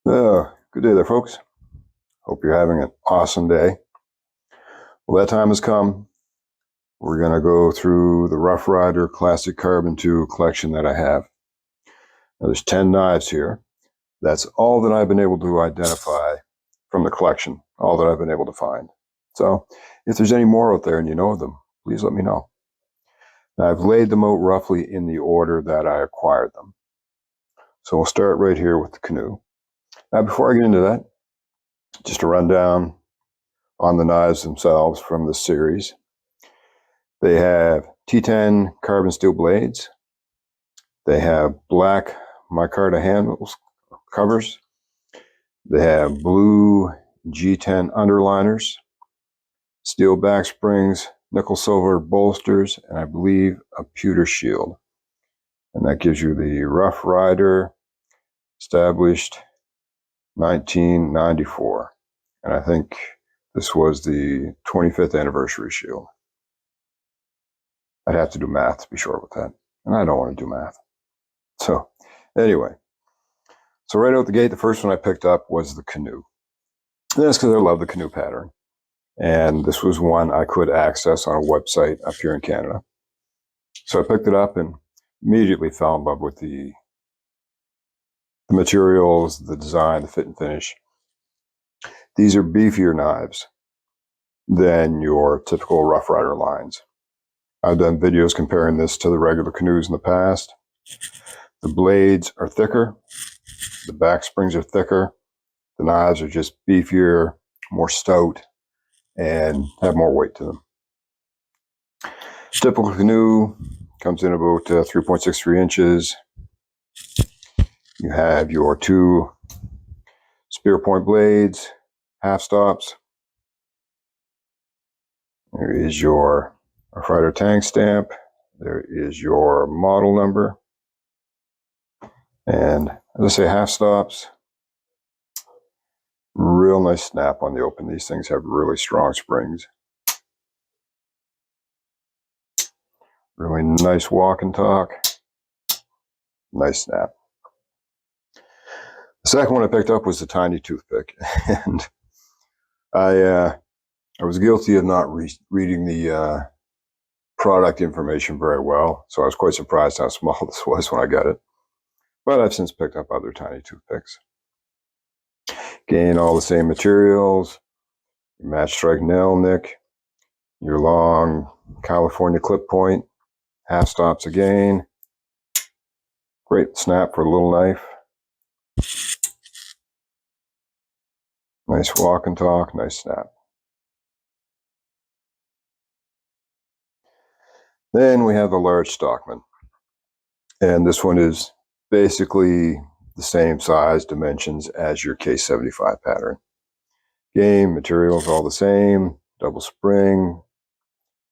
Good day there, folks. Hope you're having an awesome day. Well, that time has come. We're going to go through the Rough Ryder Classic Carbon 2 collection that I have. Now, there's 10 knives here. That's all that I've been able to identify from the collection, all that I've been able to find. So if there's any more out there and you know of them, please let me know. Now, I've laid them out roughly in the order that I acquired them. So we'll start right here with the Canoe. Now, before I get into that, just a rundown on the knives themselves from this series. They have T10 carbon steel blades. They have black Micarta handles, covers. They have blue G10 underliners, steel back springs, nickel silver bolsters, and I believe a pewter shield. And that gives you the Rough Ryder, established 1994. And I think this was the 25th anniversary shield. I'd have to do math to be sure with that. And I don't want to do math. So anyway, so right out the gate, the first one I picked up was the Canoe. And that's because I love the Canoe pattern. And this was one I could access on a website up here in Canada. So I picked it up and immediately fell in love with the materials, the design, the fit and finish. These are beefier knives than your typical Rough Ryder lines. I've done videos comparing this to the regular Canoes in the past. The blades are thicker, the back springs are thicker, the knives are just beefier, more stout, and have more weight to them. Typical Canoe comes in about 3.63 inches. You have your two spear point blades, half stops. There is your Rough Ryder tank stamp. There is your model number. And as I say, half stops. Real nice snap on the open. These things have really strong springs. Really nice walk and talk. Nice snap. The second one I picked up was the tiny toothpick. And I was guilty of not reading the product information very well. So I was quite surprised how small this was when I got it. But I've since picked up other tiny toothpicks. Again, all the same materials, your match strike nail nick, your long California clip point, half stops again. Great snap for a little knife. Nice walk and talk, nice snap. Then we have the large Stockman. And this one is basically the same size dimensions as your K75 pattern. Game materials all the same, double spring,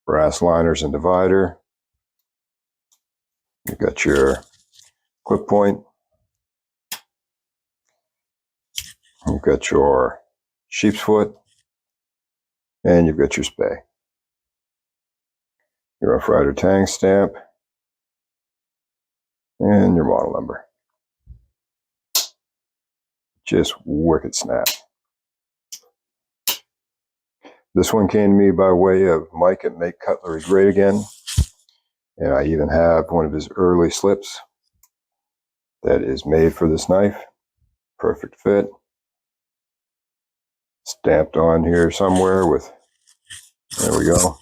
brass liners and divider. You've got your clip point. You've got your sheep's foot, and you've got your spay. Your Rough Ryder tank stamp, and your model number. Just wicked snap. This one came to me by way of Mike at Make Cutlery Great Again. And I even have one of his early slips that is made for this knife. Perfect fit. Stamped on here somewhere with, there we go,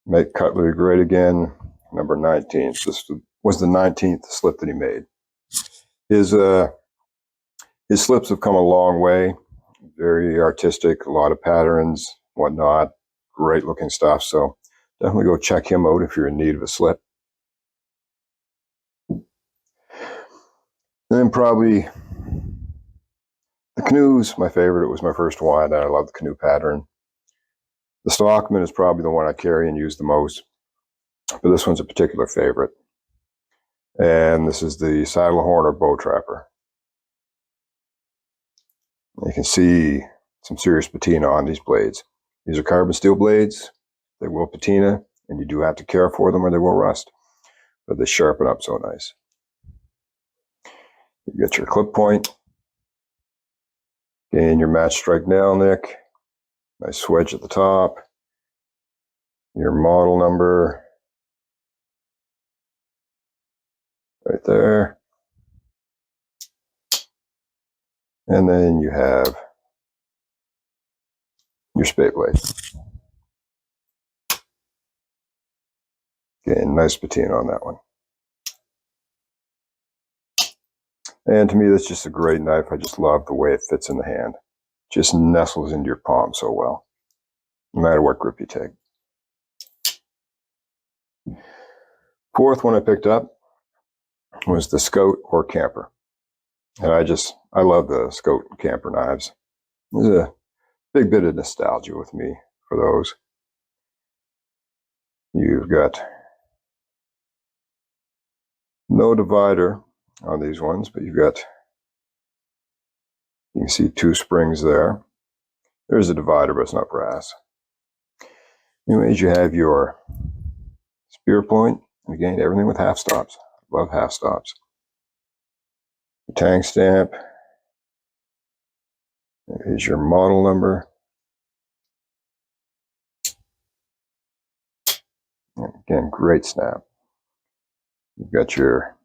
Make Cutlery Great Again, number 19. This was the 19th slip that he made. His slips have come a long way. Very artistic, a lot of patterns, whatnot. Great looking stuff. So definitely go check him out if you're in need of a slip. And then probably the Canoe's my favorite. It was my first one, and I love the Canoe pattern. The Stockman is probably the one I carry and use the most, but this one's a particular favorite. And this is the Saddlehorn or Bow Trapper. You can see some serious patina on these blades. These are carbon steel blades. They will patina, and you do have to care for them or they will rust, but they sharpen up so nice. You get your clip point. Again, your match strike nail nick, nice wedge at the top, your model number right there, and then you have your spade blade. Again, nice patina on that one. And to me, that's just a great knife. I just love the way it fits in the hand. Just nestles into your palm so well, no matter what grip you take. Fourth one I picked up was the Scout or Camper. And I love the Scout and Camper knives. There's a big bit of nostalgia with me for those. You've got no divider on these ones, but you can see 2 springs there. There's a divider, but it's not brass. Anyways, you have your spear point. Again, everything with half stops. Love half stops. Your tang stamp. There's your model number. And again, great snap. You've got your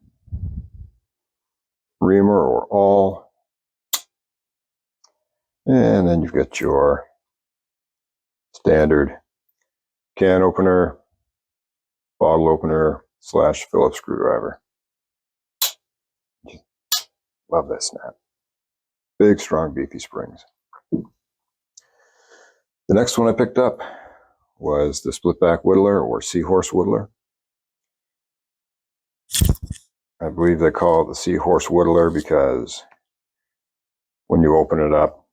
reamer or awl. And then you've got your standard can opener, bottle opener / Phillips screwdriver. Love that snap. Big, strong, beefy springs. The next one I picked up was the split back Whittler or Seahorse Whittler. I believe they call it the Seahorse Whittler because when you open it up,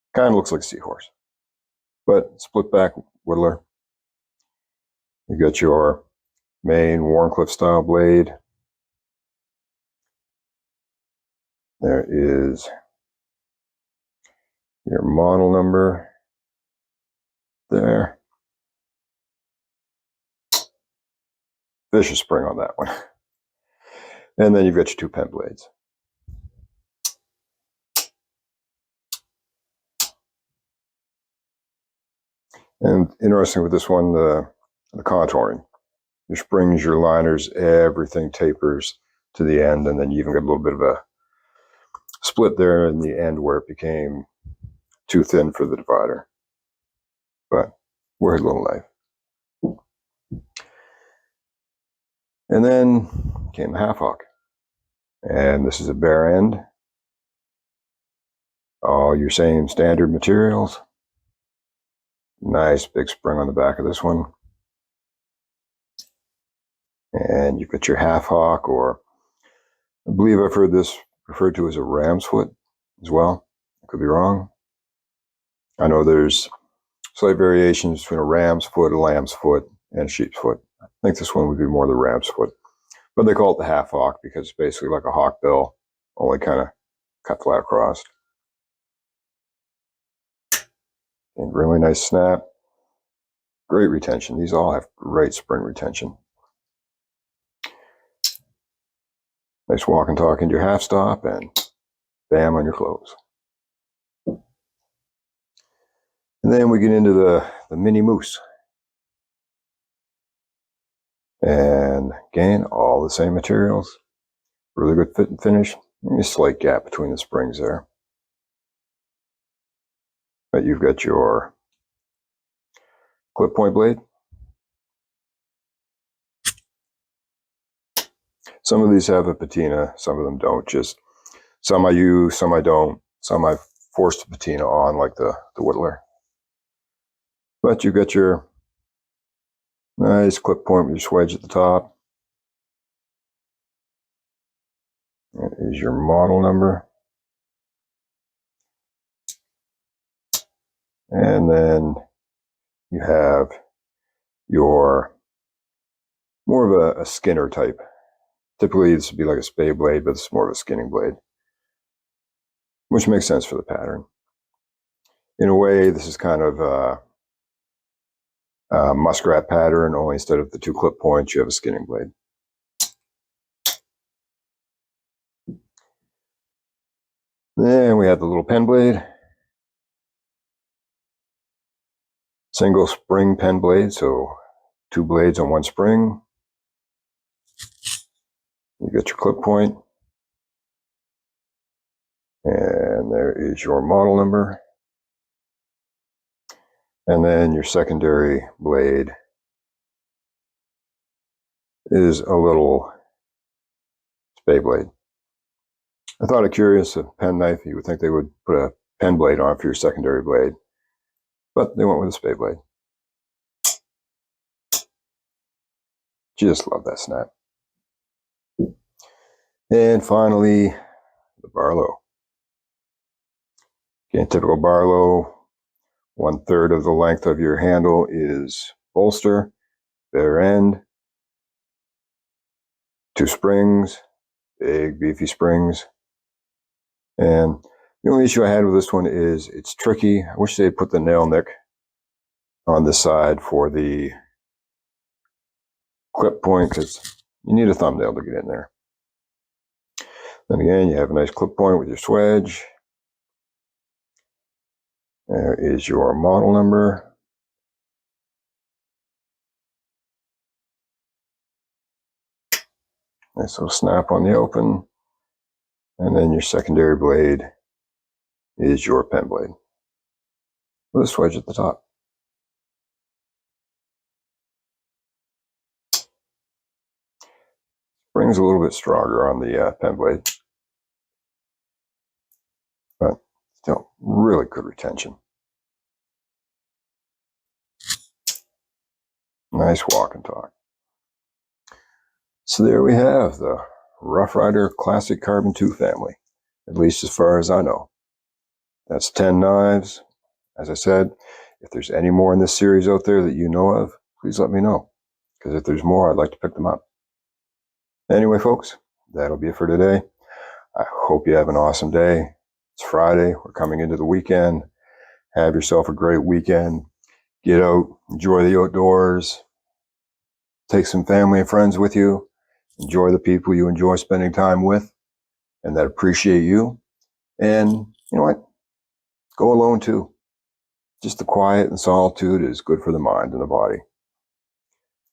it kind of looks like a seahorse. But split back Whittler. You got your main Warncliffe style blade. There is your model number there. Vicious spring on that one. And then you've got your 2 pen blades. And interesting with this one, the contouring. Your springs, your liners, everything tapers to the end, and then you even get a little bit of a split there in the end where it became too thin for the divider. But weird little knife. And then came the half hawk. And this is a bare end. All your same standard materials. Nice big spring on the back of this one. And you've got your half hawk, or I believe I've heard this referred to as a ram's foot as well. I could be wrong. I know there's slight variations between a ram's foot, a lamb's foot, and a sheep's foot. I think this one would be more the ram's foot. But they call it the half hawk because it's basically like a hawk bill, only kind of cut flat across. And really nice snap. Great retention. These all have great spring retention. Nice walk and talk into your half stop, and bam on your close. And then we get into the mini moose. And again, all the same materials. Really good fit and finish. Maybe a slight gap between the springs there. But you've got your clip point blade. Some of these have a patina, some of them don't. Just some I use, some I don't. Some I've forced a patina on, like the Whittler. But you've got your nice clip point with your wedge at the top. That is your model number. And then you have your more of a skinner type. Typically this would be like a spade blade, but it's more of a skinning blade, which makes sense for the pattern. In a way, this is kind of a muskrat pattern, only instead of the 2 clip points, you have a skinning blade. Then we have the little pen blade. Single spring pen blade, so 2 blades on 1 spring. You get your clip point. And there is your model number. And then your secondary blade is a little spade blade. I thought it curious, a pen knife, you would think they would put a pen blade on for your secondary blade, but they went with a spade blade. Just love that snap. And finally, the Barlow. Again, typical Barlow, 1/3 of the length of your handle is bolster, bare end, 2 springs, big beefy springs. And the only issue I had with this one is it's tricky. I wish they'd put the nail nick on this side for the clip point, because you need a thumbnail to get in there. Then again, you have a nice clip point with your swedge. There is your model number. Nice little snap on the open. And then your secondary blade is your pen blade with a swedge at the top. Spring's a little bit stronger on the pen blade, but still really good retention. Nice walk and talk. So there we have the Rough Ryder Classic Carbon 2 family, at least as far as I know. That's 10 knives. As I said, if there's any more in this series out there that you know of, please let me know, because if there's more, I'd like to pick them up. Anyway, folks, that'll be it for today. I hope you have an awesome day. It's Friday. We're coming into the weekend. Have yourself a great weekend. Get out, enjoy the outdoors. Take some family and friends with you. Enjoy the people you enjoy spending time with and that appreciate you. And you know what? Go alone too. Just the quiet and solitude is good for the mind and the body.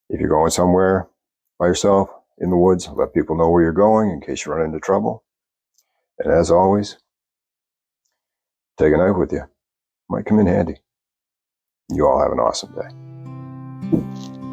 If you're going somewhere by yourself in the woods, let people know where you're going in case you run into trouble. And as always, take a knife with you. Might come in handy. You all have an awesome day.